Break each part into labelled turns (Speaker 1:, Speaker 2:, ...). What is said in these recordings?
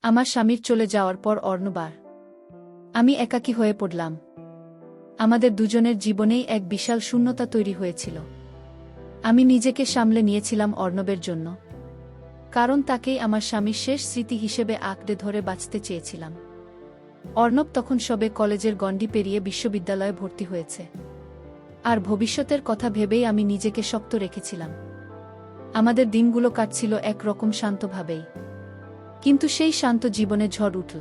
Speaker 1: আমার স্বামীর চলে যাওয়ার পর অর্ণবার আমি একাকী হয়ে পড়লাম। আমাদের দুজনের জীবনেই এক বিশাল শূন্যতা তৈরি হয়েছিল। আমি নিজেকে সামলে নিয়েছিলাম অর্ণবের জন্য, কারণ তাকেই আমার স্বামীর শেষ স্মৃতি হিসেবে আঁকড়ে ধরে বাঁচতে চেয়েছিলাম। অর্ণব তখন সবে কলেজের গণ্ডি পেরিয়ে বিশ্ববিদ্যালয়ে ভর্তি হয়েছে, আর ভবিষ্যতের কথা ভেবেই আমি নিজেকে শক্ত রেখেছিলাম। আমাদের দিনগুলো কাটছিল একরকম শান্তভাবেই, কিন্তু সেই শান্ত জীবনে ঝড় উঠল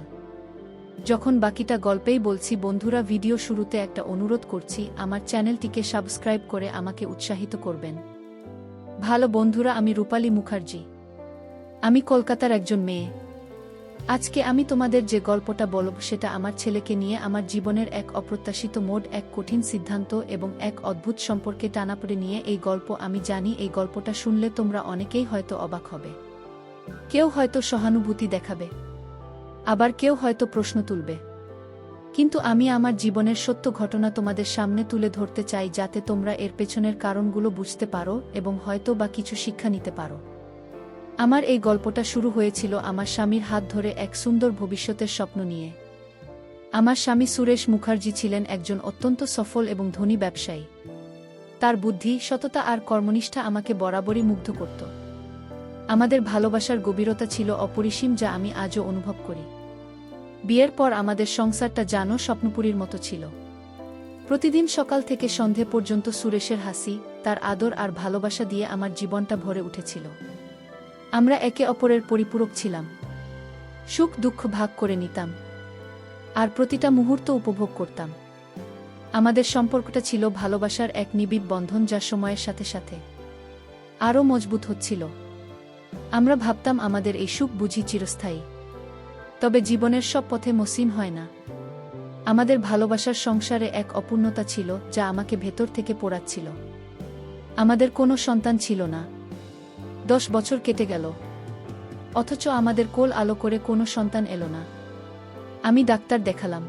Speaker 1: যখন। বাকিটা গল্পেই বলছি বন্ধুরা। ভিডিও শুরুতে একটা অনুরোধ করছি, আমার চ্যানেলটিকে সাবস্ক্রাইব করে আমাকে উৎসাহিত করবেন। ভালো বন্ধুরা, আমি রূপালী মুখার্জি। আমি কলকাতার একজন মেয়ে। আজকে আমি তোমাদের যে গল্পটা বলব সেটা আমার ছেলেকে নিয়ে, আমার জীবনের এক অপ্রত্যাশিত মোড়, এক কঠিন সিদ্ধান্ত এবং এক অদ্ভুত সম্পর্কে টানাপড়ে নিয়ে এই গল্প। আমি জানি এই গল্পটা শুনলে তোমরা অনেকেই হয়তো অবাক হবে, কেউ হয়তো সহানুভূতি দেখাবে, আবার কেউ হয়তো প্রশ্ন তুলবে, কিন্তু আমি আমার জীবনের সত্য ঘটনা তোমাদের সামনে তুলে ধরতে চাই, যাতে তোমরা এর পেছনের কারণগুলো বুঝতে পারো এবং হয়তো বা কিছু শিক্ষা নিতে পারো। আমার এই গল্পটা শুরু হয়েছিল আমার স্বামীর হাত ধরে এক সুন্দর ভবিষ্যতের স্বপ্ন নিয়ে। আমার স্বামী সুরেশ মুখার্জি ছিলেন একজন অত্যন্ত সফল এবং ধনী ব্যবসায়ী। তার বুদ্ধি, সততা আর কর্মনিষ্ঠা আমাকে বরাবরই মুগ্ধ করত। আমাদের ভালোবাসার গভীরতা ছিল অপরিসীম, যা আমি আজও অনুভব করি। বিয়ের পর আমাদের সংসারটা যেন স্বপ্নপুরীর মতো ছিল। প্রতিদিন সকাল থেকে সন্ধে পর্যন্ত সুরেশের হাসি, তার আদর আর ভালোবাসা দিয়ে আমার জীবনটা ভরে উঠেছিল। আমরা একে অপরের পরিপূরক ছিলাম, সুখ দুঃখ ভাগ করে নিতাম, আর প্রতিটা মুহূর্ত উপভোগ করতাম। আমাদের সম্পর্কটা ছিল ভালোবাসার এক নিবিড় বন্ধন, যা সময়ের সাথে সাথে আরও মজবুত হচ্ছিল। আমরা ভাবতাম আমাদের এই সুখ বুঝি চিরস্থায়ী, তবে জীবনের সব পথে মসৃণ হয় না। আমাদের ভালোবাসার সংসারে এক অপূর্ণতা ছিল, যা আমাকে ভেতর থেকে পোড়াচ্ছিল। আমাদের কোনো সন্তান ছিল না। 10 বছর কেটে গেল, অথচ আমাদের কোল আলো করে কোনো সন্তান এলো না। আমি ডাক্তার দেখালাম,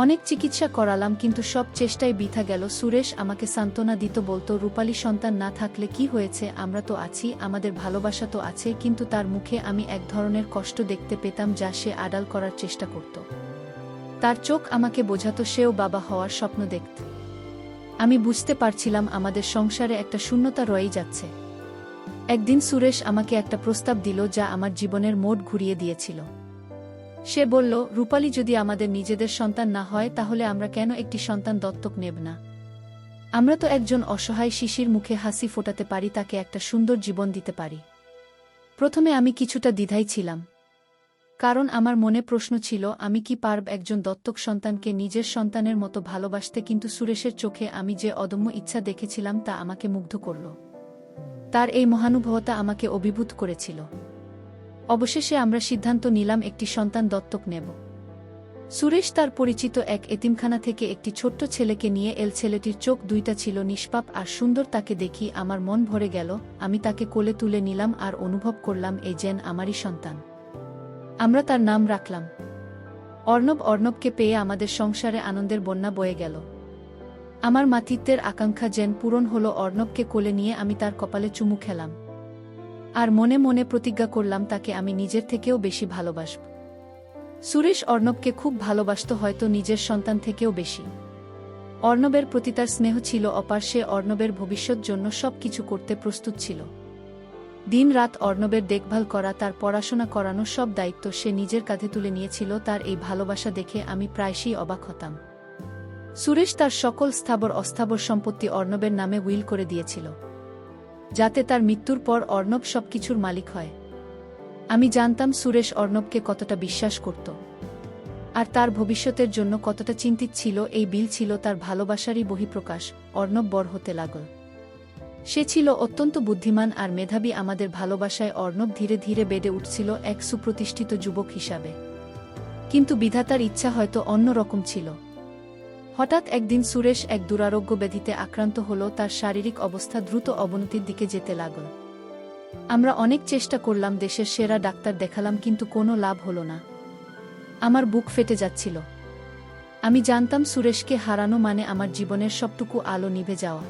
Speaker 1: অনেক চিকিৎসা করালাম, কিন্তু সব চেষ্টাই বৃথা গেল। সুরেশ আমাকে সান্ত্বনা দিত, বলতো, রূপালী, সন্তান না থাকলে কি হয়েছে, আমরা তো আছি, আমাদের ভালোবাসা তো আছে। কিন্তু তার মুখে আমি এক ধরনের কষ্ট দেখতে পেতাম, যা সে আড়াল করার চেষ্টা করত। তার চোখ আমাকে বোঝাতো সেও বাবা হওয়ার স্বপ্ন দেখত। আমি বুঝতে পারছিলাম আমাদের সংসারে একটা শূন্যতা রয়েই যাচ্ছে। একদিন সুরেশ আমাকে একটা প্রস্তাব দিল, যা আমার জীবনের মোড় ঘুরিয়ে দিয়েছিল। সে বলল, রূপালী, যদি আমাদের নিজেদের সন্তান না হয়, তাহলে আমরা কেন একটি সন্তান দত্তক নেব না? আমরা তো একজন অসহায় শিশুর মুখে হাসি ফোটাতে পারি, তাকে একটা সুন্দর জীবন দিতে পারি। প্রথমে আমি কিছুটা দ্বিধায় ছিলাম, কারণ আমার মনে প্রশ্ন ছিল, আমি কি পারব একজন দত্তক সন্তানকে নিজের সন্তানের মতো ভালোবাসতে? কিন্তু সুরেশের চোখে আমি যে অদম্য ইচ্ছা দেখেছিলাম, তা আমাকে মুগ্ধ করল। তার এই মহানুভবতা আমাকে অভিভূত করেছিল। অবশেষে আমরা সিদ্ধান্ত নিলাম একটি সন্তান দত্তক নেব। সুরেশ তার পরিচিত এক এতিমখানা থেকে একটি ছোট্ট ছেলেকে নিয়ে এল। ছেলেটির চোখ দুইটা ছিল নিষ্পাপ আর সুন্দর। তাকে দেখি আমার মন ভরে গেল। আমি তাকে কোলে তুলে নিলাম আর অনুভব করলাম এই যেন আমারই সন্তান। আমরা তার নাম রাখলাম অর্ণব। অর্ণবকে পেয়ে আমাদের সংসারে আনন্দের বন্যা বয়ে গেল। আমার মাতৃত্বের আকাঙ্ক্ষা যেন পূরণ হলো। অর্ণবকে কোলে নিয়ে আমি তার কপালে চুমু খেলাম, আর মনে মনে প্রতিজ্ঞা করলাম তাকে আমি নিজের থেকেও বেশি ভালোবাসব। সুরেশ অর্ণবকে খুব ভালোবাসত, হয়তো নিজের সন্তান থেকেও বেশি। অর্ণবের প্রতি তার স্নেহ ছিল অপার। সে অর্ণবের ভবিষ্যৎ জন্য সব কিছু করতে প্রস্তুত ছিল। দিন রাত অর্ণবের দেখভাল করা, তার পড়াশোনা করানো, সব দায়িত্ব সে নিজের কাঁধে তুলে নিয়েছিল। তার এই ভালোবাসা দেখে আমি প্রায়শই অবাক হতাম। সুরেশ তার সকল স্থাবর অস্থাবর সম্পত্তি অর্ণবের নামে উইল করে দিয়েছিল, যাতে তার মৃত্যুর পর অর্ণব সবকিছুর মালিক হয়। আমি জানতাম সুরেশ অর্ণবকে কতটা বিশ্বাস করত, আর তার ভবিষ্যতের জন্য কতটা চিন্তিত ছিল। এই বিল ছিল তার ভালোবাসারই বহিঃপ্রকাশ। অর্ণব বড় হতে লাগল। সে ছিল অত্যন্ত বুদ্ধিমান আর মেধাবী। আমাদের ভালোবাসায় অর্ণব ধীরে ধীরে বেড়ে উঠছিল এক সুপ্রতিষ্ঠিত যুবক হিসাবে। কিন্তু বিধাতার ইচ্ছা হয়তো অন্য রকম ছিল। হঠাৎ একদিন সুরেশ এক দুরারোগ্য ব্যাধিতে আক্রান্ত হল। তার শারীরিক অবস্থা দ্রুত অবনতির দিকে যেতে লাগল। আমরা অনেক চেষ্টা করলাম, দেশের সেরা ডাক্তার দেখালাম, কিন্তু কোনো লাভ হলো না। আমার বুক ফেটে যাচ্ছিল। আমি জানতাম সুরেশকে হারানো মানে আমার জীবনের সবটুকু আলো নিভে যাওয়া।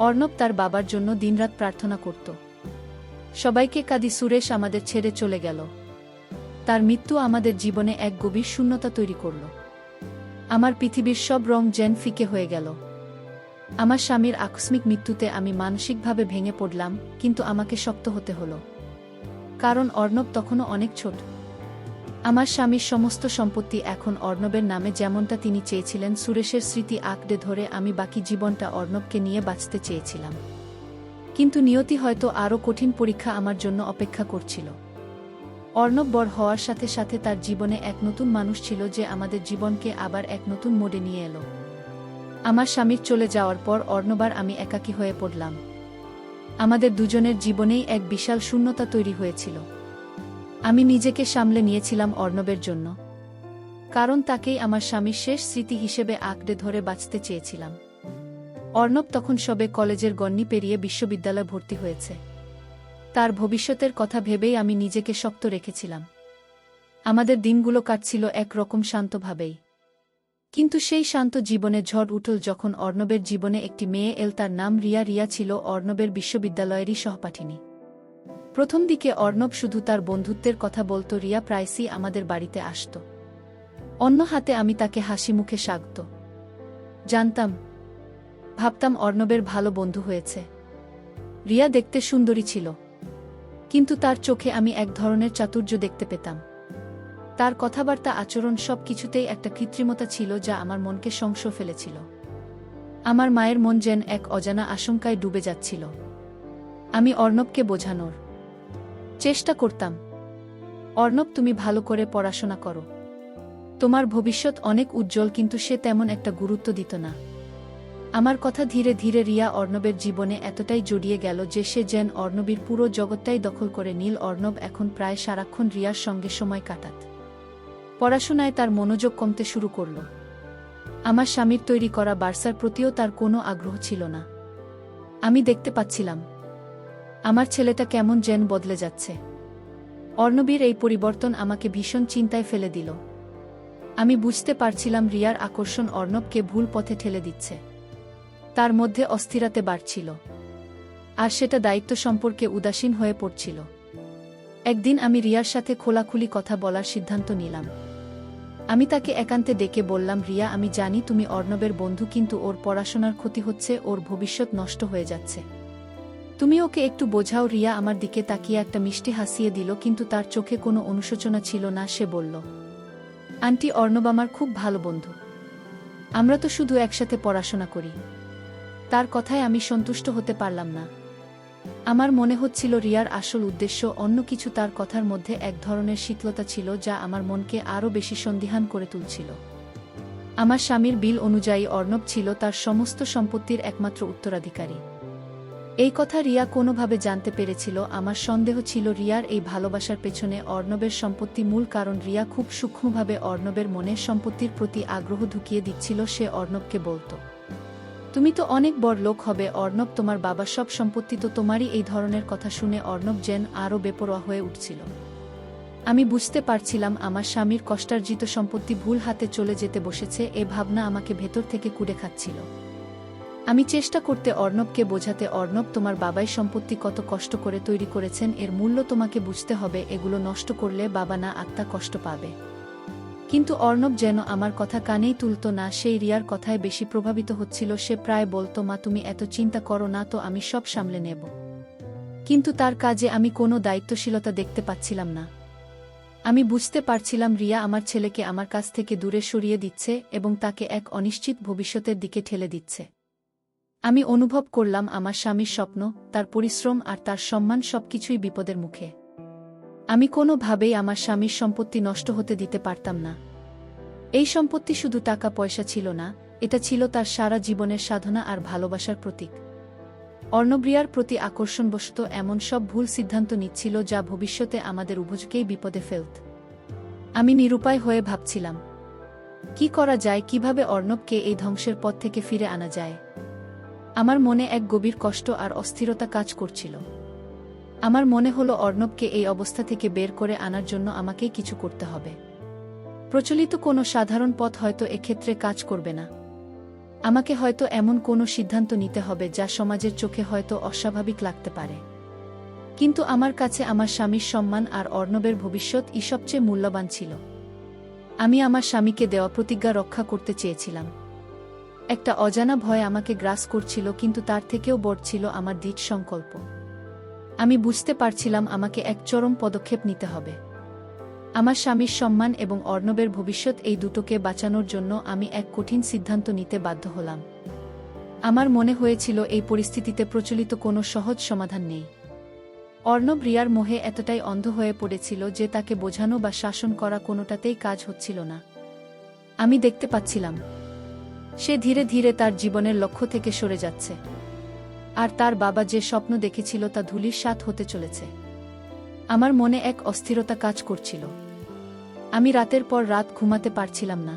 Speaker 1: অর্ণব তার বাবার জন্য দিনরাত প্রার্থনা করত। সবাইকে কাঁদি, সুরেশ আমাদের ছেড়ে চলে গেল। তার মৃত্যু আমাদের জীবনে এক গভীর শূন্যতা তৈরি করল। আমার পৃথিবীর সব রং যেন ফিকে হয়ে গেল। আমার স্বামীর আকস্মিক মৃত্যুতে আমি মানসিকভাবে ভেঙে পড়লাম, কিন্তু আমাকে শক্ত হতে হলো। কারণ অর্ণব তখনও অনেক ছোট। আমার স্বামীর সমস্ত সম্পত্তি এখন অর্ণবের নামে, যেমনটা তিনি চেয়েছিলেন। সুরেশের স্মৃতি আঁকড়ে ধরে আমি বাকি জীবনটা অর্ণবকে নিয়ে বাঁচতে চেয়েছিলাম। কিন্তু নিয়তি হয়তো আরও কঠিন পরীক্ষা আমার জন্য অপেক্ষা করছিল। অর্ণব বড় হওয়ার সাথে সাথে তার জীবনে এক নতুন মানুষ ছিল, যে আমাদের জীবনকে আবার এক নতুন মোড়ে নিয়ে এলো। আমার স্বামীর চলে যাওয়ার পর অর্ণব আর আমি একাকী হয়ে পড়লাম। আমাদের দুজনের জীবনেই এক বিশাল শূন্যতা তৈরি হয়েছিল। আমি নিজেকে সামলে নিয়েছিলাম অর্ণবের জন্য, কারণ তাকেই আমার স্বামীর শেষ স্মৃতি হিসেবে আঁকড়ে ধরে বাঁচতে চেয়েছিলাম। অর্ণব তখন সবে কলেজের গণ্যি পেরিয়ে বিশ্ববিদ্যালয়ে ভর্তি হয়েছে। তার ভবিষ্যতের কথা ভেবেই আমি নিজেকে শক্ত রেখেছিলাম। আমাদের দিনগুলো কাটছিল এক রকম শান্তভাবেই। কিন্তু সেই শান্ত জীবনে ঝড় উঠল যখন অর্ণবের জীবনে একটি মেয়ে এল। তার নাম রিয়া। রিয়া ছিল অর্ণবের বিশ্ববিদ্যালয়েরই সহপাঠিনী। প্রথম দিকে অর্ণব শুধু তার বন্ধুত্বের কথা বলত। রিয়া প্রায়শই আমাদের বাড়িতে আসত। অন্য হাতে আমি তাকে হাসি মুখে স্বাগত জানতাম। ভাবতাম অর্ণবের ভালো বন্ধু হয়েছে। রিয়া দেখতে সুন্দরী ছিল, কিন্তু তার চোখে আমি এক ধরনের চাতুর্য দেখতে পেতাম। তার কথাবার্তা, আচরণ, সব কিছুতেই একটা কৃত্রিমতা ছিল যা আমার মনকে সংশয় ফেলেছিল। আমার মায়ের মন যেন এক অজানা আশঙ্কায় ডুবে যাচ্ছিল। আমি অর্ণবকে বোঝানোর চেষ্টা করতাম, অর্ণব, তুমি ভালো করে পড়াশোনা করো, তোমার ভবিষ্যৎ অনেক উজ্জ্বল। কিন্তু সে তেমন একটা গুরুত্ব দিত না। আমার কথা ধীরে ধীরে রিয়া অর্ণবের জীবনে এতটাই জড়িয়ে গেল যে সে যেন অর্ণবীর পুরো জগৎটাই দখল করে নিল। অর্ণব এখন প্রায় সারাক্ষণ রিয়ার সঙ্গে সময় কাটাত। পড়াশোনায় তার মনোযোগ কমতে শুরু করল। আমার স্বামীর তৈরি করা বার্সার প্রতিও তার কোনো আগ্রহ ছিল না। আমি দেখতে পাচ্ছিলাম আমার ছেলেটা কেমন যেন বদলে যাচ্ছে। অর্ণবীর এই পরিবর্তন আমাকে ভীষণ চিন্তায় ফেলে দিল। আমি বুঝতে পারছিলাম রিয়ার আকর্ষণ অর্ণবকে ভুল পথে ঠেলে দিচ্ছে। তার মধ্যে অস্থিরতা বাড়ছিল, আর সেটা দায়িত্ব সম্পর্কে উদাসীন হয়ে পড়ছিল। একদিন আমি রিয়ার সাথে খোলাখুলি কথা বলার সিদ্ধান্ত নিলাম। আমি তাকে একান্তে ডেকে বললাম, রিয়া, আমি জানি তুমি অর্ণবের বন্ধু, কিন্তু ওর পড়াশোনার ক্ষতি হচ্ছে, ওর ভবিষ্যৎ নষ্ট হয়ে যাচ্ছে। তুমি ওকে একটু বোঝাও। রিয়া আমার দিকে তাকিয়ে একটা মিষ্টি হাসিয়ে দিল, কিন্তু তার চোখে কোনো অনুশোচনা ছিল না। সে বলল, আন্টি, অর্ণব আমার খুব ভালো বন্ধু, আমরা তো শুধু একসাথে পড়াশোনা করি। তার কথায় আমি সন্তুষ্ট হতে পারলাম না। আমার মনে হচ্ছিল রিয়ার আসল উদ্দেশ্য অন্য কিছু। তার কথার মধ্যে এক ধরনের শীতলতা ছিল যা আমার মনকে আরও বেশি সন্দিহান করে তুলছিল। আমার স্বামীর বিল অনুযায়ী অর্ণব ছিল তার সমস্ত সম্পত্তির একমাত্র উত্তরাধিকারী। এই কথা রিয়া কোনোভাবে জানতে পেরেছিল। আমার সন্দেহ ছিল রিয়ার এই ভালোবাসার পেছনে অর্ণবের সম্পত্তি মূল কারণ। রিয়া খুব সূক্ষ্মভাবে অর্ণবের মনে সম্পত্তির প্রতি আগ্রহ ঢুকিয়ে দিচ্ছিল। সে অর্ণবকে বলত, তুমি তো অনেক বড় লোক হবে অর্ণব, তোমার বাবার সব সম্পত্তি তো তোমারই। এই ধরনের কথা শুনে অর্ণব যেন আরও বেপরোয়া হয়ে উঠছিল। আমি বুঝতে পারছিলাম আমার স্বামীর কষ্টার্জিত সম্পত্তি ভুল হাতে চলে যেতে বসেছে। এ ভাবনা আমাকে ভেতর থেকে কুড়ে খাচ্ছিল। আমি চেষ্টা করতে অর্ণবকে বোঝাতে, অর্ণব, তোমার বাবাই সম্পত্তি কত কষ্ট করে তৈরি করেছেন, এর মূল্য তোমাকে বুঝতে হবে। এগুলো নষ্ট করলে বাবা না আত্মা কষ্ট পাবে। কিন্তু অর্ণব যেন আমার কথা কানেই তুলত না। সেই রিয়ার কথায় বেশি প্রভাবিত হচ্ছিল। সে প্রায় বলত, মা, তুমি এত চিন্তা করো না তো, আমি সব সামলে নেব। কিন্তু তার কাজে আমি কোনো দায়িত্বশীলতা দেখতে পাচ্ছিলাম না। আমি বুঝতে পারছিলাম রিয়া আমার ছেলেকে আমার কাছ থেকে দূরে সরিয়ে দিচ্ছে এবং তাকে এক অনিশ্চিত ভবিষ্যতের দিকে ঠেলে দিচ্ছে। আমি অনুভব করলাম আমার স্বামীর স্বপ্ন, তার পরিশ্রম আর তার সম্মান সবকিছুই বিপদের মুখে। আমি কোনোভাবেই আমার স্বামীর সম্পত্তি নষ্ট হতে দিতে পারতাম না। এই সম্পত্তি শুধু টাকা পয়সা ছিল না, এটা ছিল তার সারা জীবনের সাধনা আর ভালোবাসার প্রতীক। অর্ণব রিয়ার প্রতি আকর্ষণবশত এমন সব ভুল সিদ্ধান্ত নিচ্ছিল যা ভবিষ্যতে আমাদের উভয়কেই বিপদে ফেলত। আমি নিরুপায় হয়ে ভাবছিলাম, কি করা যায়, কিভাবে অর্ণবকে এই ধ্বংসের পথ থেকে ফিরে আনা যায়। আমার মনে এক গভীর কষ্ট আর অস্থিরতা কাজ করছিল। আমার মনে হলো অর্ণবকে এই অবস্থা থেকে বের করে আনার জন্য আমাকেই কিছু করতে হবে। প্রচলিত কোনো সাধারণ পথ হয়তো এক্ষেত্রে কাজ করবে না। আমাকে হয়তো এমন কোনো সিদ্ধান্ত নিতে হবে যা সমাজের চোখে হয়তো অস্বাভাবিক লাগতে পারে, কিন্তু আমার কাছে আমার স্বামীর সম্মান আর অর্ণবের ভবিষ্যৎ সবচেয়ে মূল্যবান ছিল। আমি আমার স্বামীকে দেওয়া প্রতিজ্ঞা রক্ষা করতে চেয়েছিলাম। একটা অজানা ভয় আমাকে গ্রাস করছিল, কিন্তু তার থেকেও বড় ছিল আমার দৃঢ় সংকল্প। আমি বুঝতে পারছিলাম আমাকে এক চরম পদক্ষেপ নিতে হবে। আমার স্বামীর সম্মান এবং অর্ণবের ভবিষ্যৎ, এই দুটোকে বাঁচানোর জন্য আমি এক কঠিন সিদ্ধান্ত নিতে বাধ্য হলাম। আমার মনে হয়েছিল এই পরিস্থিতিতে প্রচলিত কোনো সহজ সমাধান নেই। অর্ণব রিয়ার মোহে এতটাই অন্ধ হয়ে পড়েছিল যে তাকে বোঝানো বা শাসন করা কোনোটাতেই কাজ হচ্ছিল না। আমি দেখতে পাচ্ছিলাম সে ধীরে ধীরে তার জীবনের লক্ষ্য থেকে সরে যাচ্ছে, আর তার বাবা যে স্বপ্ন দেখেছিল তা ধূলির সাৎ হতে চলেছে। আমার মনে এক অস্থিরতা কাজ করছিল। আমি রাতের পর রাত ঘুমাতে পারছিলাম না।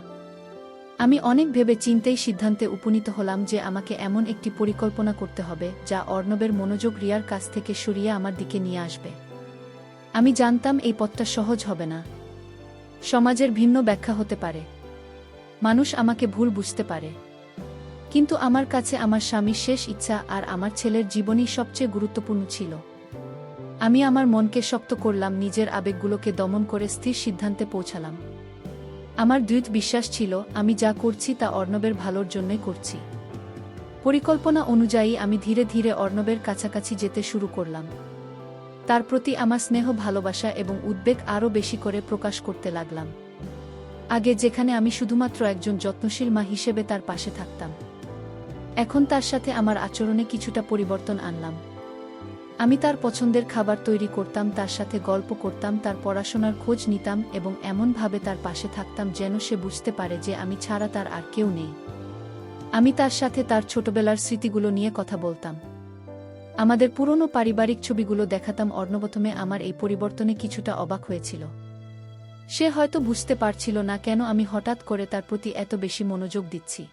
Speaker 1: আমি অনেক ভেবে চিন্তেই সিদ্ধান্তে উপনীত হলাম যে আমাকে এমন একটি পরিকল্পনা করতে হবে যা অর্ণবের মনোযোগ রিয়ার কাছ থেকে সরিয়ে আমার দিকে নিয়ে আসবে। আমি জানতাম এই পথটা সহজ হবে না। সমাজের ভিন্ন ব্যাখ্যা হতে পারে, মানুষ আমাকে ভুল বুঝতে পারে, কিন্তু আমার কাছে আমার স্বামীর শেষ ইচ্ছা আর আমার ছেলের জীবনই সবচেয়ে গুরুত্বপূর্ণ ছিল। আমি আমার মনকে শক্ত করলাম, নিজের আবেগগুলোকে দমন করে স্থির সিদ্ধান্তে পৌঁছালাম। আমার দৃঢ় বিশ্বাস ছিল আমি যা করছি তা অর্ণবের ভালোর জন্যই করছি। পরিকল্পনা অনুযায়ী আমি ধীরে ধীরে অর্ণবের কাছাকাছি যেতে শুরু করলাম। তার প্রতি আমার স্নেহ, ভালোবাসা এবং উদ্বেগ আরও বেশি করে প্রকাশ করতে লাগলাম। আগে যেখানে আমি শুধুমাত্র একজন যত্নশীল মা হিসেবে তার পাশে থাকতাম, এখন তার সাথে আমার আচরণে কিছুটা পরিবর্তন আনলাম। আমি তার পছন্দের খাবার তৈরি করতাম, তার সাথে গল্প করতাম, তার পড়াশোনার খোঁজ নিতাম এবং এমনভাবে তার পাশে থাকতাম যেন সে বুঝতে পারে যে আমি ছাড়া তার আর কেউ নেই। আমি তার সাথে তার ছোটবেলার স্মৃতিগুলো নিয়ে কথা বলতাম, আমাদের পুরনো পারিবারিক ছবিগুলো দেখাতাম। প্রথমে আমার এই পরিবর্তনে কিছুটা অবাক হয়েছিল। সে হয়তো বুঝতে পারছিল না কেন আমি হঠাৎ করে তার প্রতি এত বেশি মনোযোগ দিচ্ছি।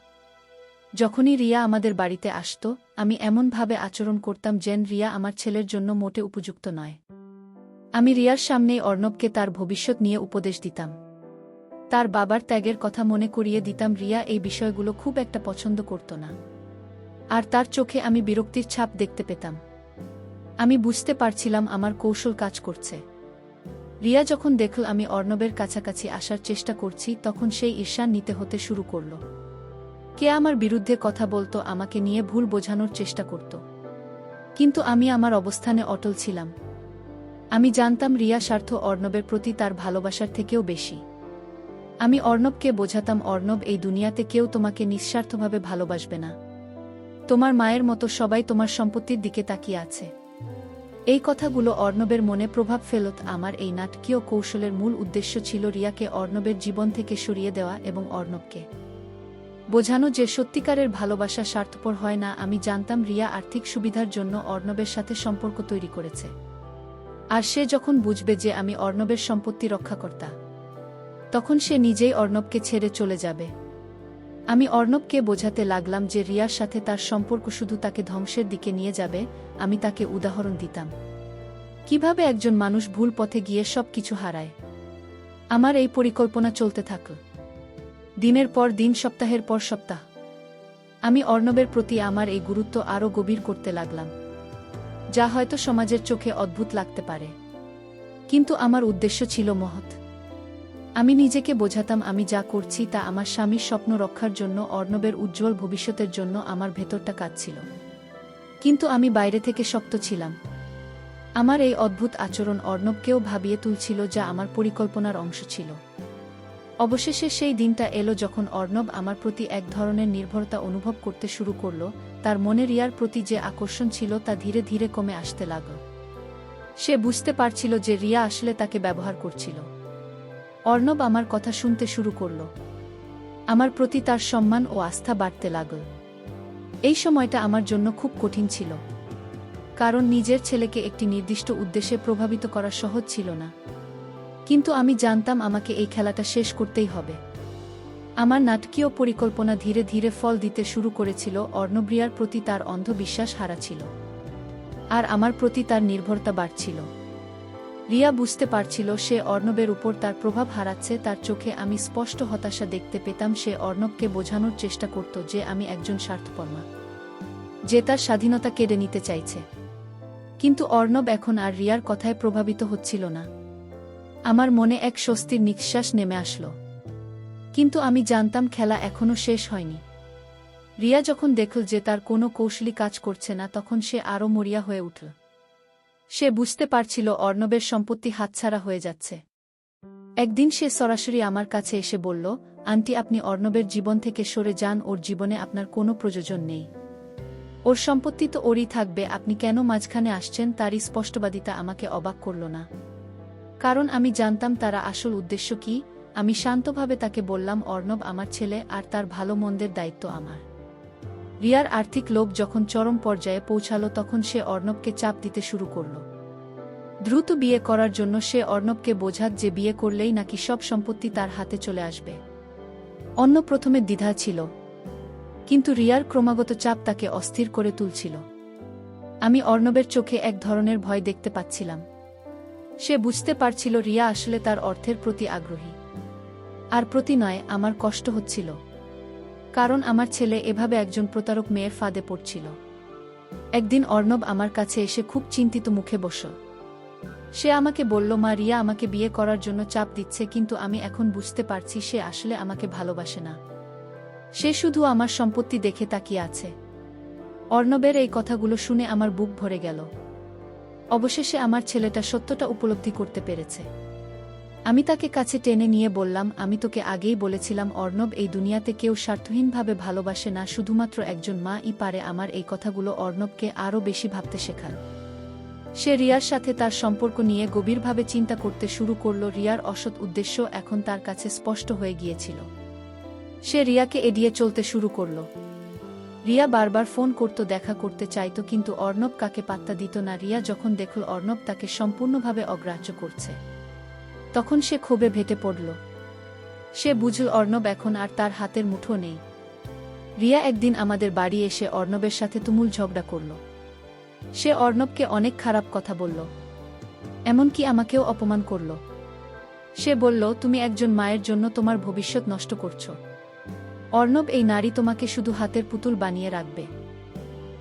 Speaker 1: যখনই রিয়া আমাদের বাড়িতে আসত, আমি এমনভাবে আচরণ করতাম যেন রিয়া আমার ছেলের জন্য মোটে উপযুক্ত নয়। আমি রিয়ার সামনেই অর্ণবকে তার ভবিষ্যৎ নিয়ে উপদেশ দিতাম, তার বাবার ত্যাগের কথা মনে করিয়ে দিতাম। রিয়া এই বিষয়গুলো খুব একটা পছন্দ করত না, আর তার চোখে আমি বিরক্তির ছাপ দেখতে পেতাম। আমি বুঝতে পারছিলাম আমার কৌশল কাজ করছে। রিয়া যখন দেখল আমি অর্ণবের কাছাকাছি আসার চেষ্টা করছি, তখন সেই ঈর্ষান নিতে হতে শুরু করল। কে আমার বিরুদ্ধে কথা বলতো, আমাকে নিয়ে ভুল বোঝানোর চেষ্টা করত, কিন্তু আমি আমার অবস্থানে অটল ছিলাম। আমি জানতাম রিয়া স্বার্থ অর্ণবের প্রতি তার ভালোবাসার থেকেও বেশি। আমি অর্ণবকে বোঝাতাম, অর্ণব, এই দুনিয়াতে কেউ তোমাকে নিঃস্বার্থভাবে ভালোবাসবে না। তোমার মায়ের মতো সবাই তোমার সম্পত্তির দিকে তাকিয়ে আছে। এই কথাগুলো অর্ণবের মনে প্রভাব ফেলত। আমার এই নাটকীয় কৌশলের মূল উদ্দেশ্য ছিল রিয়াকে অর্ণবের জীবন থেকে সরিয়ে দেওয়া এবং অর্ণবকে বোঝানো যে সত্যিকারের ভালোবাসা স্বার্থপর হয় না। আমি জানতাম রিয়া আর্থিক সুবিধার জন্য অর্ণবের সাথে সম্পর্ক তৈরি করেছে, আর সে যখন বুঝবে যে আমি অর্ণবের সম্পত্তি রক্ষাকর্তা, তখন সে নিজেই অর্ণবকে ছেড়ে চলে যাবে। আমি অর্ণবকে বোঝাতে লাগলাম যে রিয়ার সাথে তার সম্পর্ক শুধু তাকে ধ্বংসের দিকে নিয়ে যাবে। আমি তাকে উদাহরণ দিতাম কিভাবে একজন মানুষ ভুল পথে গিয়ে সবকিছু হারায়। আমার এই পরিকল্পনা চলতে থাকল, দিনের পর দিন, সপ্তাহের পর সপ্তাহ। আমি অর্ণবের প্রতি আমার এই গুরুত্ব আরও গভীর করতে লাগলাম, যা হয়তো সমাজের চোখে অদ্ভুত লাগতে পারে, কিন্তু আমার উদ্দেশ্য ছিল মহৎ। আমি নিজেকে বোঝাতাম আমি যা করছি তা আমার স্বামীর স্বপ্ন রক্ষার জন্য, অর্ণবের উজ্জ্বল ভবিষ্যতের জন্য। আমার ভেতরটা কাঁদছিল, কিন্তু আমি বাইরে থেকে শক্ত ছিলাম। আমার এই অদ্ভুত আচরণ অর্ণবকেও ভাবিয়ে তুলছিল, যা আমার পরিকল্পনার অংশ ছিল। অবশেষে সেই দিনটা এলো যখন অর্ণব আমার প্রতি এক ধরনের নির্ভরতা অনুভব করতে শুরু করল। তার মনে রিয়ার প্রতি যে আকর্ষণ ছিল তা ধীরে ধীরে কমে আসতে লাগল। সে বুঝতে পারছিল যে রিয়া আসলে তাকে ব্যবহার করছিল। অর্ণব আমার কথা শুনতে শুরু করল, আমার প্রতি তার সম্মান ও আস্থা বাড়তে লাগল। এই সময়টা আমার জন্য খুব কঠিন ছিল, কারণ নিজের ছেলেকে একটি নির্দিষ্ট উদ্দেশ্যে প্রভাবিত করা সহজ ছিল না। কিন্তু আমি জানতাম আমাকে এই খেলাটা শেষ করতেই হবে। আমার নাটকীয় পরিকল্পনা ধীরে ধীরে ফল দিতে শুরু করেছিল। অর্ণব রিয়ার প্রতি তার অন্ধ বিশ্বাস হারাচ্ছিল, আর আমার প্রতি তার নির্ভরতা বাড়ছিল। রিয়া বুঝতে পারছিল সে অর্ণবের উপর তার প্রভাব হারাচ্ছে। তার চোখে আমি স্পষ্ট হতাশা দেখতে পেতাম। সে অর্ণবকে বোঝানোর চেষ্টা করত যে আমি একজন স্বার্থপর মা, যে তার স্বাধীনতা কেড়ে নিতে চাইছে। কিন্তু অর্ণব এখন আর রিয়ার কথায় প্রভাবিত হচ্ছিল না। আমার মনে এক স্বস্তির নিঃশ্বাস নেমে আসলো। কিন্তু আমি জানতাম খেলা এখনো শেষ হয়নি। রিয়া যখন দেখল যে তার কোনো কৌশলী কাজ করছে না, তখন সে আরও মরিয়া হয়ে উঠল। সে বুঝতে পারছিল অর্ণবের সম্পত্তি হাতছাড়া হয়ে যাচ্ছে। একদিন সে সরাসরি আমার কাছে এসে বলল, আন্টি, আপনি অর্ণবের জীবন থেকে সরে যান, ওর জীবনে আপনার কোনো প্রয়োজন নেই। ওর সম্পত্তি তো ওরই থাকবে, আপনি কেন মাঝখানে আসছেন? তারই স্পষ্টবাদিতা আমাকে অবাক করল না। কারণ আমি জানতাম তারা আসল উদ্দেশ্য কি। আমি শান্তভাবে তাকে বললাম, অর্ণব আমার ছেলে, আর তার ভালো মন্দের দায়িত্ব আমার। রিয়ার আর্থিক লোভ যখন চরম পর্যায়ে পৌঁছালো, তখন সে অর্ণবকে চাপ দিতে শুরু করল। দ্রুত বিয়ে করার জন্য সে অর্ণবকে বোঝাত যে বিয়ে করলেই নাকি সব সম্পত্তি তার হাতে চলে আসবে। অন্য প্রথমে দ্বিধা ছিল, কিন্তু রিয়ার ক্রমাগত চাপ তাকে অস্থির করে তুলছিল। আমি অর্ণবের চোখে এক ধরনের ভয় দেখতে পাচ্ছিলাম। সে বুঝতে পারছিল রিয়া আসলে তার অর্থের প্রতি আগ্রহী। আর প্রতি নয়, আমার কষ্ট হচ্ছিল, কারণ আমার ছেলে এভাবে একজন প্রতারক মেয়ের ফাঁদে পড়ছিল। একদিন অর্ণব আমার কাছে এসে খুব চিন্তিত মুখে বসল। সে আমাকে বলল, মা, রিয়া আমাকে বিয়ে করার জন্য চাপ দিচ্ছে, কিন্তু আমি এখন বুঝতে পারছি সে আসলে আমাকে ভালোবাসে না। সে শুধু আমার সম্পত্তি দেখে তাকিয়ে আছে। অর্ণবের এই কথাগুলো শুনে আমার বুক ভরে গেল। অবশেষে আমার ছেলেটা সত্যটা উপলব্ধি করতে পেরেছে। আমি তাকে কাছে টেনে নিয়ে বললাম, আমি তোকে আগেই বলেছিলাম অর্ণব, এই দুনিয়াতে কেউ স্বার্থহীনভাবে ভালোবাসে না, শুধুমাত্র একজন মা-ই পারে। আমার এই কথাগুলো অর্ণবকে আরও বেশি ভাবতে শেখাল। সে রিয়ার সাথে তার সম্পর্ক নিয়ে গভীরভাবে চিন্তা করতে শুরু করল। রিয়ার অসৎ উদ্দেশ্য এখন তার কাছে স্পষ্ট হয়ে গিয়েছিল। সে রিয়াকে এড়িয়ে চলতে শুরু করল। রিয়া বারবার ফোন করত, দেখা করতে চাইত, কিন্তু অর্ণব কাকে পাত্তা দিত না। রিয়া যখন দেখল অর্ণব তাকে সম্পূর্ণভাবে অগ্রাহ্য করছে, তখন সে ক্ষোভে ভেটে পড়ল। সে বুঝল অর্ণব এখন আর তার হাতের মুঠো নেই। রিয়া একদিন আমাদের বাড়ি এসে অর্ণবের সাথে তুমুল ঝগড়া করল। সে অর্ণবকে অনেক খারাপ কথা বলল, এমনকি আমাকেও অপমান করল। সে বলল, তুমি একজন মায়ের জন্য তোমার ভবিষ্যৎ নষ্ট করছো। অর্ণব, এই নারী তোমাকে শুধু হাতের পুতুল বানিয়ে রাখবে।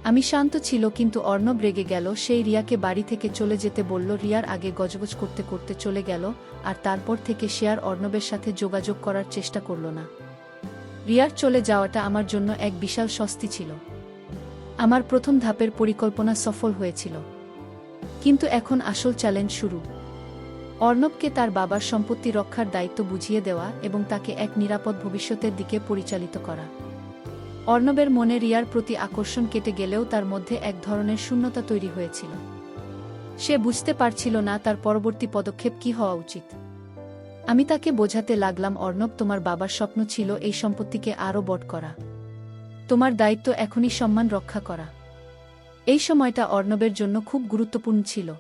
Speaker 1: আমি শান্ত ছিল, কিন্তু অর্ণব রেগে গেল। সেই রিয়াকে বাড়ি থেকে চলে যেতে বলল। রিয়ার আগে গজগজ করতে করতে চলে গেল, আর তারপর থেকে সে আর অর্ণবের সাথে যোগাযোগ করার চেষ্টা করল না। রিয়ার চলে যাওয়াটা আমার জন্য এক বিশাল স্বস্তি ছিল। আমার প্রথম ধাপের পরিকল্পনা সফল হয়েছিল, কিন্তু এখন আসল চ্যালেঞ্জ শুরু। অর্ণবকে তার বাবার সম্পত্তি রক্ষার দায়িত্ব বুঝিয়ে দেওয়া এবং তাকে এক নিরাপদ ভবিষ্যতের দিকে পরিচালিত করা। অর্ণবের মনে রিয়ার প্রতি আকর্ষণ কেটে গেলেও তার মধ্যে এক ধরনের শূন্যতা তৈরি হয়েছিল। সে বুঝতে পারছিল না তার পরবর্তী পদক্ষেপ কী হওয়া উচিত। আমি তাকে বোঝাতে লাগলাম, অর্ণব, তোমার বাবার স্বপ্ন ছিল এই সম্পত্তিকে আরও বড় করা। তোমার দায়িত্ব এখনই সম্মান রক্ষা করা। এই সময়টা অর্ণবের জন্য খুব গুরুত্বপূর্ণ ছিল।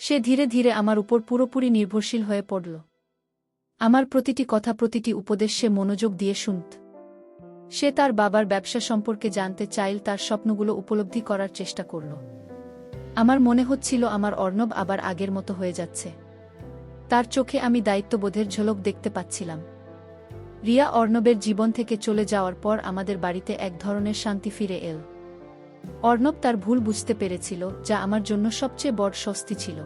Speaker 1: সে ধীরে ধীরে আমার উপর পুরোপুরি নির্ভরশীল হয়ে পড়ল। আমার প্রতিটি কথা, প্রতিটি উপদেশ সে মনোযোগ দিয়ে শুনত। সে তার বাবার ব্যবসা সম্পর্কে জানতে চাইল, তার স্বপ্নগুলো উপলব্ধি করার চেষ্টা করল। আমার মনে হচ্ছিল আমার অর্ণব আবার আগের মতো হয়ে যাচ্ছে। তার চোখে আমি দায়িত্ববোধের ঝলক দেখতে পাচ্ছিলাম। রিয়া অর্ণবের জীবন থেকে চলে যাওয়ার পর আমাদের বাড়িতে এক ধরনের শান্তি ফিরে এল। অর্ণব তার ভুল বুঝতে পেরেছিল, যা আমার জন্য সবচেয়ে বড় স্বস্তি ছিল।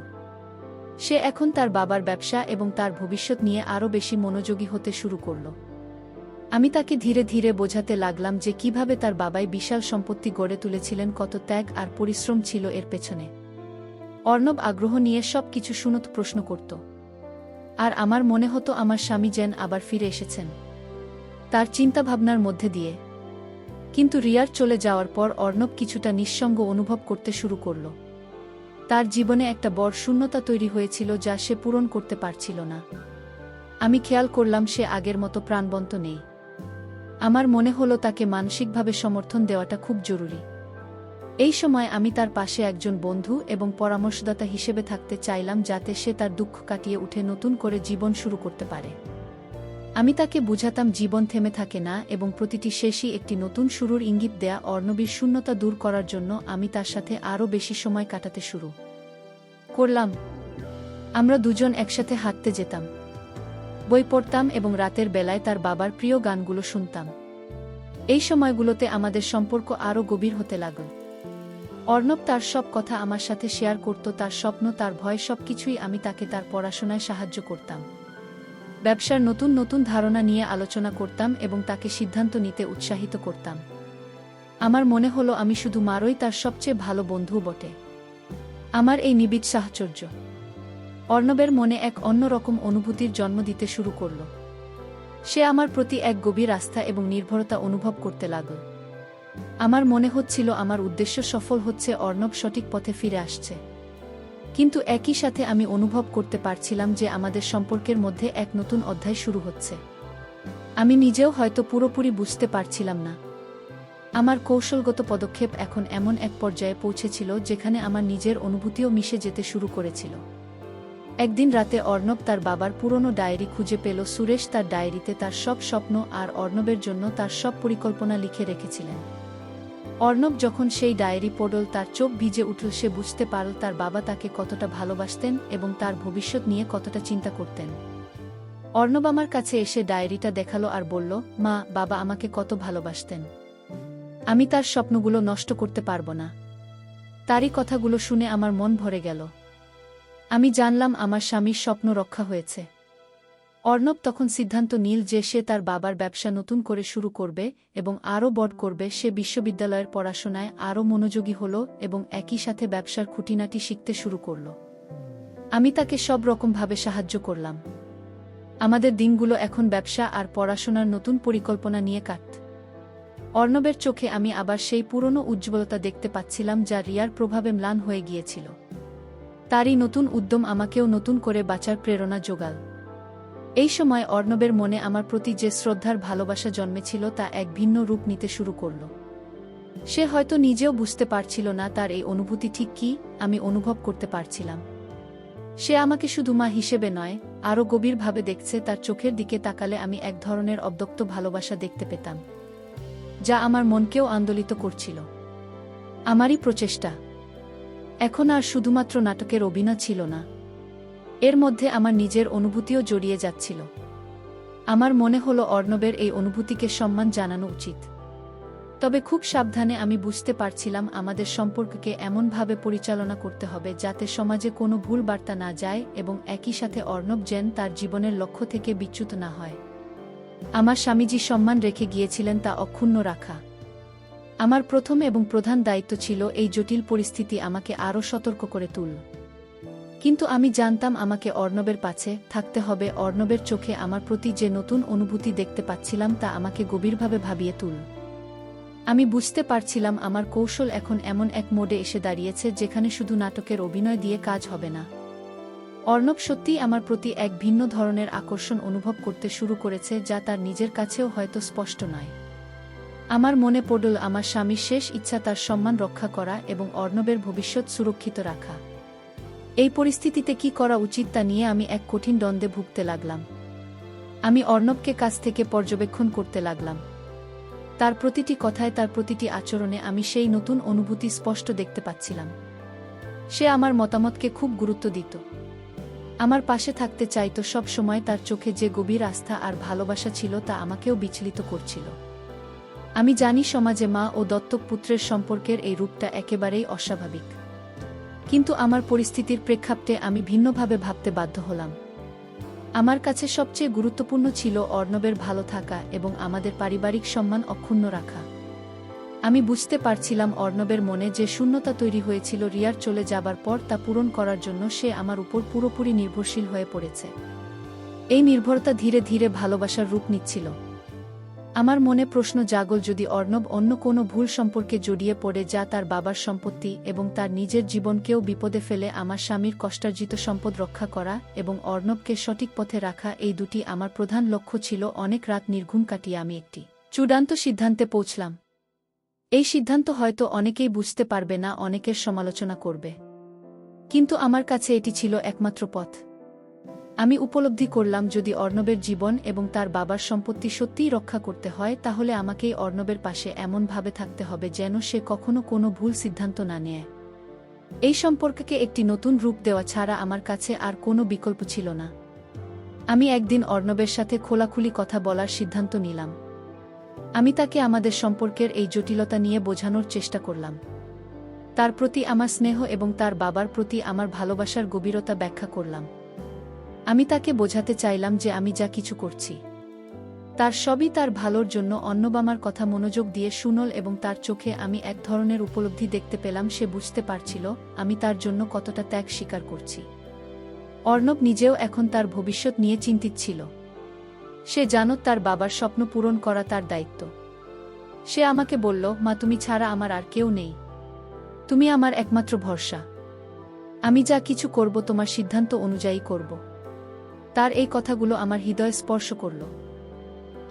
Speaker 1: সে এখন তার বাবার ব্যবসা এবং তার ভবিষ্যৎ নিয়ে আরও বেশি মনোযোগী হতে শুরু করল। আমি তাকে ধীরে ধীরে বোঝাতে লাগলাম যে কিভাবে তার বাবাই বিশাল সম্পত্তি গড়ে তুলেছিলেন, কত ত্যাগ আর পরিশ্রম ছিল এর পেছনে। অর্ণব আগ্রহ নিয়ে সব কিছু শুনত, প্রশ্ন করত, আর আমার মনে হতো আমার স্বামী যেন আবার ফিরে এসেছেন তার চিন্তাভাবনার মধ্যে দিয়ে। কিন্তু রিয়ার চলে যাওয়ার পর অর্ণব কিছুটা নিঃসঙ্গ অনুভব করতে শুরু করল। তার জীবনে একটা বড় শূন্যতা তৈরি হয়েছিল যা সে পূরণ করতে পারছিল না। আমি খেয়াল করলাম সে আগের মতো প্রাণবন্ত নেই। আমার মনে হলো তাকে মানসিকভাবে সমর্থন দেওয়াটা খুব জরুরি। এই সময় আমি তার পাশে একজন বন্ধু এবং পরামর্শদাতা হিসেবে থাকতে চাইলাম, যাতে সে তার দুঃখ কাটিয়ে উঠে নতুন করে জীবন শুরু করতে পারে। আমি তাকে বুঝাতাম জীবন থেমে থাকে না এবং প্রতিটি শেষই একটি নতুন শুরুর ইঙ্গিত দেয়া। অর্ণবীর শূন্যতা দূর করার জন্য আমি তার সাথে আরও বেশি সময় কাটাতে শুরু করলাম। আমরা দুজন একসাথে হাঁটতে যেতাম, বই পড়তাম এবং রাতের বেলায় তার বাবার প্রিয় গানগুলো শুনতাম। এই সময়গুলোতে আমাদের সম্পর্ক আরও গভীর হতে লাগল। অর্ণব তার সব কথা আমার সাথে শেয়ার করত, তার স্বপ্ন, তার ভয়, সবকিছুই আমি তাকে তার পড়াশোনায় সাহায্য করতাম। ব্যবসার নতুন নতুন ধারণা নিয়ে আলোচনা করতাম এবং তাকে সিদ্ধান্ত নিতে উৎসাহিত করতাম। আমার মনে হলো আমি শুধু মারই তার সবচেয়ে ভালো বন্ধু বটে। আমার এই নিবিড় সাহচর্য অর্ণবের মনে এক অন্যরকম অনুভূতির জন্ম দিতে শুরু করল। সে আমার প্রতি এক গভীর আস্থা এবং নির্ভরতা অনুভব করতে লাগল। আমার মনে হচ্ছিল আমার উদ্দেশ্য সফল হচ্ছে, অর্ণব সঠিক পথে ফিরে আসছে। কিন্তু একই সাথে আমি অনুভব করতে পারছিলাম যে আমাদের সম্পর্কের মধ্যে এক নতুন অধ্যায় শুরু হচ্ছে। আমি নিজেও হয়তো পুরোপুরি বুঝতে পারছিলাম না। আমার কৌশলগত পদক্ষেপ এখন এমন এক পর্যায়ে পৌঁছেছিল যেখানে আমার নিজের অনুভূতিও মিশে যেতে শুরু করেছিল। একদিন রাতে অর্ণব তার বাবার পুরনো ডায়েরি খুঁজে পেল। সুরেশ তার ডায়েরিতে তার সব স্বপ্ন আর অর্ণবের জন্য তার সব পরিকল্পনা লিখে রেখেছিলেন। অর্ণব যখন সেই ডায়েরি পড়ল, তার চোখ ভিজে উঠল। সে বুঝতে পারল তার বাবা তাকে কতটা ভালোবাসতেন এবং তার ভবিষ্যৎ নিয়ে কতটা চিন্তা করতেন। অর্ণব আমার কাছে এসে ডায়েরিটা দেখালো আর বলল, মা, বাবা আমাকে কত ভালোবাসতেন। আমি তার স্বপ্নগুলো নষ্ট করতে পারব না। তারই কথাগুলো শুনে আমার মন ভরে গেল। আমি জানলাম আমার স্বামীর স্বপ্ন রক্ষা হয়েছে। অর্ণব তখন সিদ্ধান্ত নিল যে সে তার বাবার ব্যবসা নতুন করে শুরু করবে এবং আরও বড় করবে। সে বিশ্ববিদ্যালয়ের পড়াশোনায় আরও মনোযোগী হল এবং একই সাথে ব্যবসার খুঁটিনাটি শিখতে শুরু করল। আমি তাকে সব রকমভাবে সাহায্য করলাম। আমাদের দিনগুলো এখন ব্যবসা আর পড়াশোনার নতুন পরিকল্পনা নিয়ে কাটত। অর্ণবের চোখে আমি আবার সেই পুরনো উজ্জ্বলতা দেখতে পাচ্ছিলাম যা রিয়ার প্রভাবে ম্লান হয়ে গিয়েছিল। তারই নতুন উদ্যম আমাকেও নতুন করে বাঁচার প্রেরণা জোগাল। এই সময় অর্ণবের মনে আমার প্রতি যে শ্রদ্ধার ভালোবাসা জন্মেছিল তা এক ভিন্ন রূপ নিতে শুরু করল। সে হয়তো নিজেও বুঝতে পারছিল না তার এই অনুভূতি ঠিক কী, আমি অনুভব করতে পারছিলাম। সে আমাকে শুধু মা হিসেবে নয়, আরও গভীরভাবে দেখছে। তার চোখের দিকে তাকালে আমি এক ধরনের অব্যক্ত ভালোবাসা দেখতে পেতাম, যা আমার মনকেও আন্দোলিত করছিল। আমারই প্রচেষ্টা এখন আর শুধুমাত্র নাটকের অভিনয় ছিল না, এর মধ্যে আমার নিজের অনুভূতিও জড়িয়ে যাচ্ছিল। আমার মনে হলো অর্ণবের এই অনুভূতিকে সম্মান জানানো উচিত। তবে খুব সাবধানে। আমি বুঝতে পারছিলাম আমাদের সম্পর্ককে এমনভাবে পরিচালনা করতে হবে যাতে সমাজে কোনো ভুল বার্তা না যায় এবং একই সাথে অর্ণব যেন তার জীবনের লক্ষ্য থেকে বিচ্যুত না হয়। আমার স্বামীজি সম্মান রেখে গিয়েছিলেন তা অক্ষুণ্ণ রাখা। আমার প্রথম এবং প্রধান দায়িত্ব ছিল এই জটিল পরিস্থিতি আমাকে আরও সতর্ক করে তুল। কিন্তু আমি জানতাম আমাকে অর্ণবের পাশে থাকতে হবে। অর্ণবের চোখে আমার প্রতি যে নতুন অনুভূতি দেখতে পাচ্ছিলাম তা আমাকে গভীরভাবে ভাবিয়ে তুল। আমি বুঝতে পারছিলাম আমার কৌশল এখন এমন এক মোডে এসে দাঁড়িয়েছে যেখানে শুধু নাটকের অভিনয় দিয়ে কাজ হবে না। অর্ণব সত্যিই আমার প্রতি এক ভিন্ন ধরনের আকর্ষণ অনুভব করতে শুরু করেছে, যা তার নিজের কাছেও হয়তো স্পষ্ট নয়। আমার মনে পড়ল আমার স্বামীর শেষ ইচ্ছা তার সম্মান রক্ষা করা এবং অর্ণবের ভবিষ্যৎ সুরক্ষিত রাখা। এই পরিস্থিতিতে কি করা উচিত তা নিয়ে আমি এক কঠিন দ্বন্দ্বে ভুগতে লাগলাম। আমি অর্ণবকে কাছ থেকে পর্যবেক্ষণ করতে লাগলাম। তার প্রতিটি কথায়, তার প্রতিটি আচরণে আমি সেই নতুন অনুভূতি স্পষ্ট দেখতে পাচ্ছিলাম। সে আমার মতামতকে খুব গুরুত্ব দিত, আমার পাশে থাকতে চাইত সব সময়। তার চোখে যে গভীর আস্থা আর ভালোবাসা ছিল তা আমাকেও বিচলিত করছিল। আমি জানি সমাজে মা ও দত্তক পুত্রের সম্পর্কের এই রূপটা একেবারেই অস্বাভাবিক, কিন্তু আমার পরিস্থিতির প্রেক্ষাপটে আমি ভিন্নভাবে ভাবতে বাধ্য হলাম। আমার কাছে সবচেয়ে গুরুত্বপূর্ণ ছিল অর্ণবের ভালো থাকা এবং আমাদের পারিবারিক সম্মান অক্ষুণ্ণ রাখা। আমি বুঝতে পারছিলাম অর্ণবের মনে যে শূন্যতা তৈরি হয়েছিল রিয়ার চলে যাবার পর তা পূরণ করার জন্য সে আমার উপর পুরোপুরি নির্ভরশীল হয়ে পড়েছে। এই নির্ভরতা ধীরে ধীরে ভালোবাসার রূপ নিচ্ছিল। আমার মনে প্রশ্ন জাগল, যদি অর্ণব অন্য কোনো ভুল সম্পর্কে জড়িয়ে পড়ে যা তার বাবার সম্পত্তি এবং তার নিজের জীবনকেও বিপদে ফেলে, আমার স্বামীর কষ্টার্জিত সম্পদ রক্ষা করা এবং অর্ণবকে সঠিক পথে রাখা, এই দুটি আমার প্রধান লক্ষ্য ছিল। অনেক রাত নির্ঘুম কাটিয়ে আমি একটি চূড়ান্ত সিদ্ধান্তে পৌঁছলাম। এই সিদ্ধান্ত হয়তো অনেকেই বুঝতে পারবে না, অনেকের সমালোচনা করবে, কিন্তু আমার কাছে এটি ছিল একমাত্র পথ। আমি উপলব্ধি করলাম যদি অর্ণবের জীবন এবং তার বাবার সম্পত্তি সত্যিই রক্ষা করতে হয়, তাহলে আমাকেই অর্ণবের পাশে এমনভাবে থাকতে হবে যেন সে কখনো কোনো ভুল সিদ্ধান্ত না নেয়। এই সম্পর্ককে একটি নতুন রূপ দেওয়া ছাড়া আমার কাছে আর কোনো বিকল্প ছিল না। আমি একদিন অর্ণবের সাথে খোলাখুলি কথা বলার সিদ্ধান্ত নিলাম। আমি তাকে আমাদের সম্পর্কের এই জটিলতা নিয়ে বোঝানোর চেষ্টা করলাম। তার প্রতি আমার স্নেহ এবং তার বাবার প্রতি আমার ভালোবাসার গভীরতা ব্যাখ্যা করলাম। আমি তাকে বোঝাতে চাইলাম যে আমি যা কিছু করছি তার সবই তার ভালোর জন্য। অর্ণব আমার কথা মনোযোগ দিয়ে শুনল এবং তার চোখে আমি এক ধরনের উপলব্ধি দেখতে পেলাম। সে বুঝতে পারছিল আমি তার জন্য কতটা ত্যাগ স্বীকার করছি। অর্ণব নিজেও এখন তার ভবিষ্যৎ নিয়ে চিন্তিত ছিল। সে জানত তার বাবার স্বপ্ন পূরণ করা তার দায়িত্ব। সে আমাকে বলল, মা, তুমি ছাড়া আমার আর কেউ নেই, তুমি আমার একমাত্র ভরসা। আমি যা কিছু করব তোমার সিদ্ধান্ত অনুযায়ী করব। তার এই কথাগুলো আমার হৃদয় স্পর্শ করল।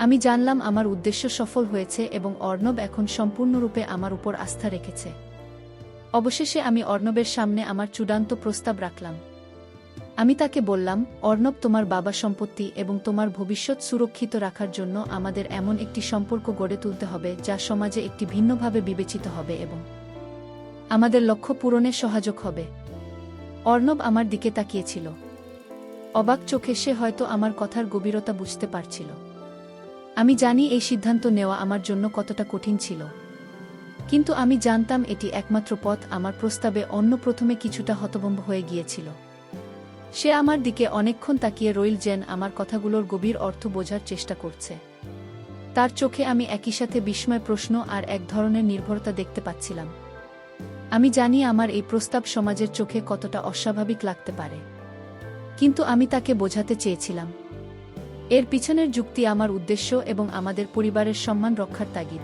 Speaker 1: আমি জানলাম আমার উদ্দেশ্য সফল হয়েছে এবং অর্ণব এখন সম্পূর্ণরূপে আমার উপর আস্থা রেখেছে। অবশেষে আমি অর্ণবের সামনে আমার চূড়ান্ত প্রস্তাব রাখলাম। আমি তাকে বললাম, অর্ণব, তোমার বাবা সম্পত্তি এবং তোমার ভবিষ্যৎ সুরক্ষিত রাখার জন্য আমাদের এমন একটি সম্পর্ক গড়ে তুলতে হবে যা সমাজে একটি ভিন্নভাবে বিবেচিত হবে এবং আমাদের লক্ষ্য পূরণে সহায়ক হবে। অর্ণব আমার দিকে তাকিয়েছিল অবাক চোখে। সে হয়তো আমার কথার গভীরতা বুঝতে পারছিল। আমি জানি এই সিদ্ধান্ত নেওয়া আমার জন্য কতটা কঠিন ছিল, কিন্তু আমি জানতাম এটি একমাত্র পথ। আমার প্রস্তাবে অন্য প্রথমে কিছুটা হতভম্ব হয়ে গিয়েছিল। সে আমার দিকে অনেকক্ষণ তাকিয়ে রইল, যেন আমার কথাগুলোর গভীর অর্থ বোঝার চেষ্টা করছে। তার চোখে আমি একই সাথে বিস্ময়, প্রশ্ন আর এক ধরনের নির্ভরতা দেখতে পাচ্ছিলাম। আমি জানি আমার এই প্রস্তাব সমাজের চোখে কতটা অস্বাভাবিক লাগতে পারে, কিন্তু আমি তাকে বোঝাতে চেয়েছিলাম এর পিছনের যুক্তি আমার উদ্দেশ্য এবং আমাদের পরিবারের সম্মান রক্ষার তাগিদ।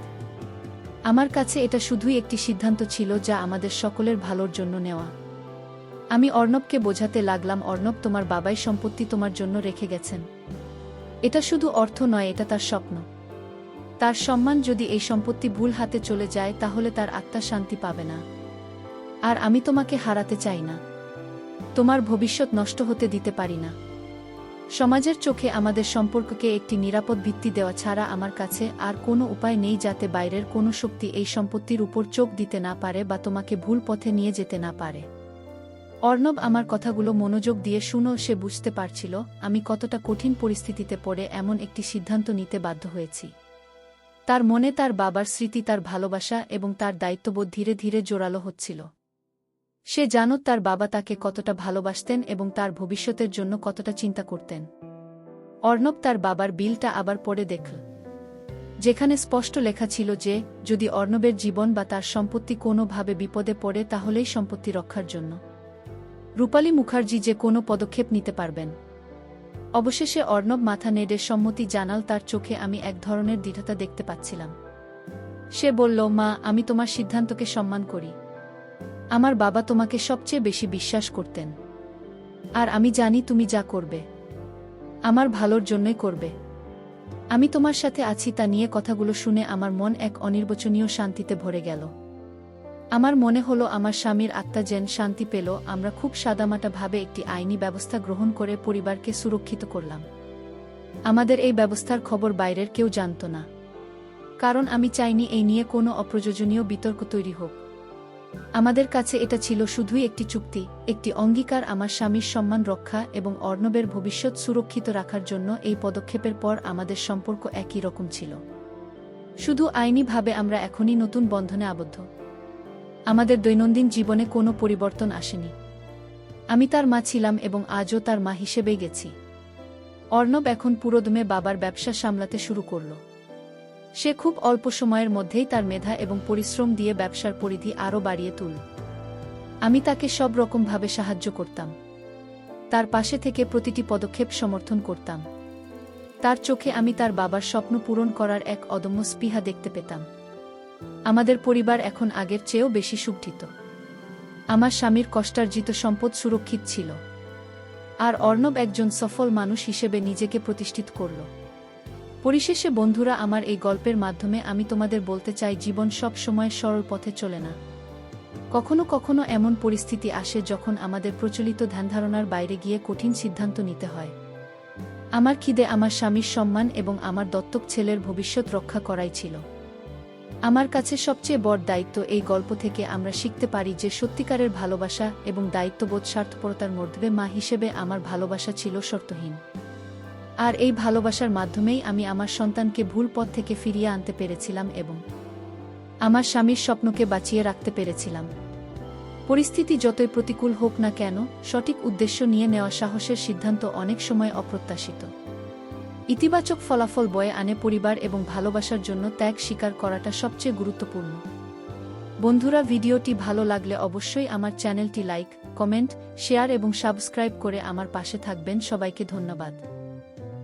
Speaker 1: আমার কাছে এটা শুধুই একটি সিদ্ধান্ত ছিল যা আমাদের সকলের ভালোর জন্য নেওয়া। আমি অর্ণবকে বোঝাতে লাগলাম, অর্ণব, তোমার বাবাই সম্পত্তি তোমার জন্য রেখে গেছেন। এটা শুধু অর্থ নয়, এটা তার স্বপ্ন, তার সম্মান। যদি এই সম্পত্তি ভুল হাতে চলে যায় তাহলে তার আত্মা শান্তি পাবে না। আর আমি তোমাকে হারাতে চাই না, তোমার ভবিষ্যৎ নষ্ট হতে দিতে পারি না। সমাজের চোখে আমাদের সম্পর্ককে একটি নিরাপদ ভিত্তি দেওয়া ছাড়া আমার কাছে আর কোনো উপায় নেই, যাতে বাইরের কোনো শক্তি এই সম্পত্তির উপর চোখ দিতে না পারে বা তোমাকে ভুল পথে নিয়ে যেতে না পারে। অর্ণব আমার কথাগুলো মনোযোগ দিয়ে শুনো। সে বুঝতে পারছিল আমি কতটা কঠিন পরিস্থিতিতে পড়ে এমন একটি সিদ্ধান্ত নিতে বাধ্য হয়েছি। তার মনে তার বাবার স্মৃতি, তার ভালোবাসা এবং তার দায়িত্ববোধ ধীরে ধীরে জোরালো হচ্ছিল। সে জানত তার বাবা তাকে কতটা ভালোবাসতেন এবং তার ভবিষ্যতের জন্য কতটা চিন্তা করতেন। অর্ণব তার বাবার বিলটা আবার পড়ে দেখল, যেখানে স্পষ্ট লেখা ছিল যে যদি অর্ণবের জীবন বা তার সম্পত্তি কোনোভাবে বিপদে পড়ে তাহলেই সম্পত্তি রক্ষার জন্য রূপালী মুখার্জি যে কোনো পদক্ষেপ নিতে পারবেন। অবশেষে অর্ণব মাথা নেড়ে সম্মতি জানাল। তার চোখে আমি এক ধরনের দৃঢ়তা দেখতে পাচ্ছিলাম। সে বলল, মা, আমি তোমার সিদ্ধান্তকে সম্মান করি। আমার বাবা তোমাকে সবচেয়ে বেশি বিশ্বাস করতেন, আর আমি জানি তুমি যা করবে আমার ভালোর জন্যই করবে। আমি তোমার সাথে আছি। তা নিয়ে কথাগুলো শুনে আমার মন এক অনির্বচনীয় শান্তিতে ভরে গেল। আমার মনে হলো আমার স্বামীর আত্মা যেন শান্তি পেল। আমরা খুব সাদামাটা ভাবে একটি আইনি ব্যবস্থা গ্রহণ করে পরিবারকে সুরক্ষিত করলাম। আমাদের এই ব্যবস্থার খবর বাইরের কেউ জানত না, কারণ আমি চাইনি এই নিয়ে কোনো অপ্রয়োজনীয় বিতর্ক তৈরি হোক। আমাদের কাছে এটা ছিল শুধুই একটি চুক্তি, একটি অঙ্গীকার, আমার স্বামীর সম্মান রক্ষা এবং অর্ণবের ভবিষ্যৎ সুরক্ষিত রাখার জন্য। এই পদক্ষেপের পর আমাদের সম্পর্ক একই রকম ছিল, শুধু আইনিভাবে আমরা এখনই নতুন বন্ধনে আবদ্ধ। আমাদের দৈনন্দিন জীবনে কোনো পরিবর্তন আসেনি। আমি তার মা ছিলাম এবং আজও তার মা হিসেবেই গেছি। অর্ণব এখন পুরোদমে বাবার ব্যবসা সামলাতে শুরু করল। সে খুব অল্প সময়ের মধ্যেই তার মেধা এবং পরিশ্রম দিয়ে ব্যবসার পরিধি আরও বাড়িয়ে তুলল। আমি তাকে সব রকমভাবে সাহায্য করতাম, তার পাশে থেকে প্রতিটি পদক্ষেপ সমর্থন করতাম। তার চোখে আমি তার বাবার স্বপ্ন পূরণ করার এক অদম্য স্পৃহা দেখতে পেতাম। আমাদের পরিবার এখন আগের চেয়েও বেশি সুগঠিত। আমার স্বামীর কষ্টার্জিত সম্পদ সুরক্ষিত ছিল, আর অর্ণব একজন সফল মানুষ হিসেবে নিজেকে প্রতিষ্ঠিত করল। পরিশেষে বন্ধুরা, আমার এই গল্পের মাধ্যমে আমি তোমাদের বলতে চাই, জীবন সব সময় সরল পথে চলে না। কখনো কখনো এমন পরিস্থিতি আসে যখন আমাদের প্রচলিত ধ্যানধারণার বাইরে গিয়ে কঠিন সিদ্ধান্ত নিতে হয়। আমার খিদে, আমার স্বামীর সম্মান এবং আমার দত্তক ছেলের ভবিষ্যৎ রক্ষা করাই ছিল আমার কাছে সবচেয়ে বড় দায়িত্ব। এই গল্প থেকে আমরা শিখতে পারি যে সত্যিকারের ভালোবাসা এবং দায়িত্ববোধ স্বার্থপরতার মধ্যে। মা হিসেবে আমার ভালোবাসা ছিল শর্তহীন, আর এই ভালোবাসার মাধ্যমেই আমি আমার সন্তানকে ভুল পথ থেকে ফিরিয়ে আনতে পেরেছিলাম এবং আমার স্বামীর স্বপ্নকে বাঁচিয়ে রাখতে পেরেছিলাম। পরিস্থিতি যতই প্রতিকূল হোক না কেন, সঠিক উদ্দেশ্য নিয়ে নেওয়া সাহসের সিদ্ধান্ত অনেক সময় অপ্রত্যাশিত ইতিবাচক ফলাফল বয়ে আনে। পরিবার এবং ভালোবাসার জন্য ত্যাগ স্বীকার করাটা সবচেয়ে গুরুত্বপূর্ণ। বন্ধুরা, ভিডিওটি ভালো লাগলে অবশ্যই আমার চ্যানেলটি লাইক, কমেন্ট, শেয়ার এবং সাবস্ক্রাইব করে আমার পাশে থাকবেন। সবাইকে ধন্যবাদ।